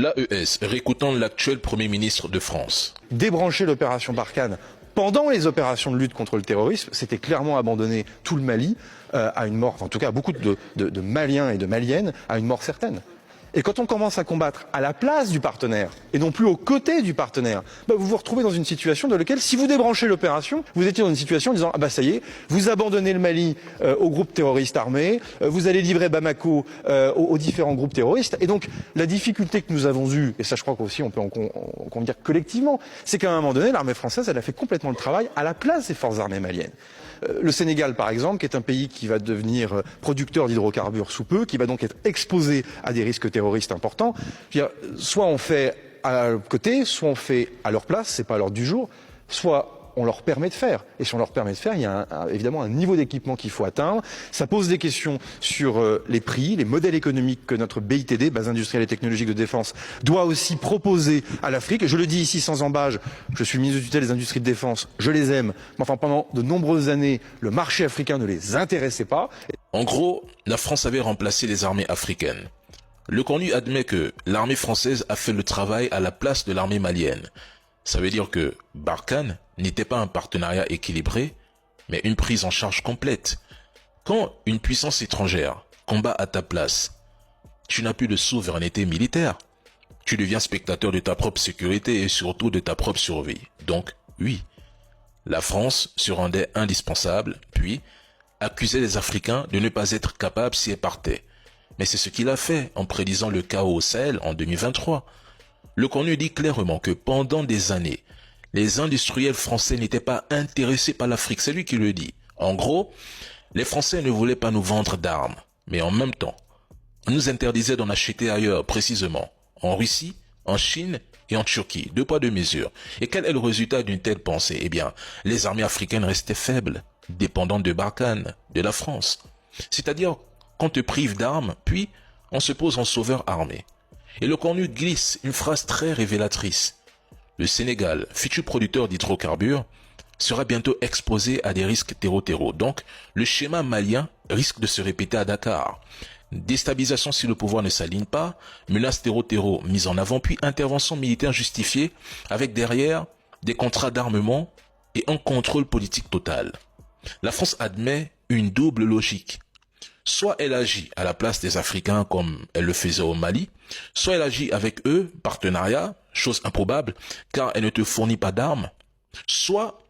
L'AES, réécoutons l'actuel Premier ministre de France. Débrancher l'opération Barkhane pendant les opérations de lutte contre le terrorisme, c'était clairement abandonner tout le Mali à une mort, enfin, en tout cas beaucoup de Maliens et de Maliennes à une mort certaine. Et quand on commence à combattre à la place du partenaire et non plus aux côtés du partenaire, vous vous retrouvez dans une situation dans laquelle, si vous débranchez l'opération, vous étiez dans une situation en disant ah ça y est, vous abandonnez le Mali aux groupes terroristes armés, vous allez livrer Bamako aux différents groupes terroristes. Et donc la difficulté que nous avons eue, et ça je crois qu'aussi on peut en dire collectivement, c'est qu'à un moment donné, l'armée française elle a fait complètement le travail à la place des forces armées maliennes. Le Sénégal, par exemple, qui est un pays qui va devenir producteur d'hydrocarbures sous peu, qui va donc être exposé à des risques terroristes importants. Je veux dire, soit on fait à côté, soit on fait à leur place, c'est pas à l'ordre du jour, soit on leur permet de faire. Et si on leur permet de faire, il y a évidemment un niveau d'équipement qu'il faut atteindre. Ça pose des questions sur les prix, les modèles économiques que notre BITD, Base industrielle et technologique de défense, doit aussi proposer à l'Afrique. Et je le dis ici sans embâge, je suis le ministre de tutelle des industries de défense, je les aime, mais enfin pendant de nombreuses années, le marché africain ne les intéressait pas. En gros, la France avait remplacé les armées africaines. Le CONU admet que l'armée française a fait le travail à la place de l'armée malienne. Ça veut dire que Barkhane n'était pas un partenariat équilibré, mais une prise en charge complète. Quand une puissance étrangère combat à ta place, tu n'as plus de souveraineté militaire. Tu deviens spectateur de ta propre sécurité et surtout de ta propre survie. Donc, oui, la France se rendait indispensable, puis accusait les Africains de ne pas être capables si elle partait. Mais c'est ce qu'il a fait en prédisant le chaos au Sahel en 2023. Le CONU dit clairement que pendant des années, les industriels français n'étaient pas intéressés par l'Afrique. C'est lui qui le dit. En gros, les Français ne voulaient pas nous vendre d'armes. Mais en même temps, on nous interdisait d'en acheter ailleurs, précisément en Russie, en Chine et en Turquie. Deux poids, deux mesures. Et quel est le résultat d'une telle pensée? Eh bien, les armées africaines restaient faibles, dépendantes de Barkhane, de la France. C'est-à-dire qu'on te prive d'armes, puis on se pose en sauveur armé. Et le CONU glisse une phrase très révélatrice. Le Sénégal, futur producteur d'hydrocarbures, sera bientôt exposé à des risques terreau-terreau. Donc, le schéma malien risque de se répéter à Dakar. Déstabilisation si le pouvoir ne s'aligne pas, menace terreau-terreau mise en avant, puis intervention militaire justifiée avec derrière des contrats d'armement et un contrôle politique total. La France admet une double logique. Soit elle agit à la place des Africains comme elle le faisait au Mali, soit elle agit avec eux, partenariat, chose improbable, car elle ne te fournit pas d'armes, soit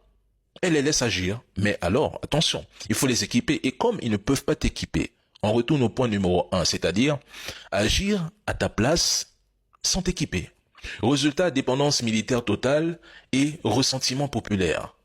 elle les laisse agir, mais alors, attention, il faut les équiper, et comme ils ne peuvent pas t'équiper, on retourne au point numéro 1, c'est-à-dire agir à ta place sans t'équiper. Résultat, dépendance militaire totale et ressentiment populaire.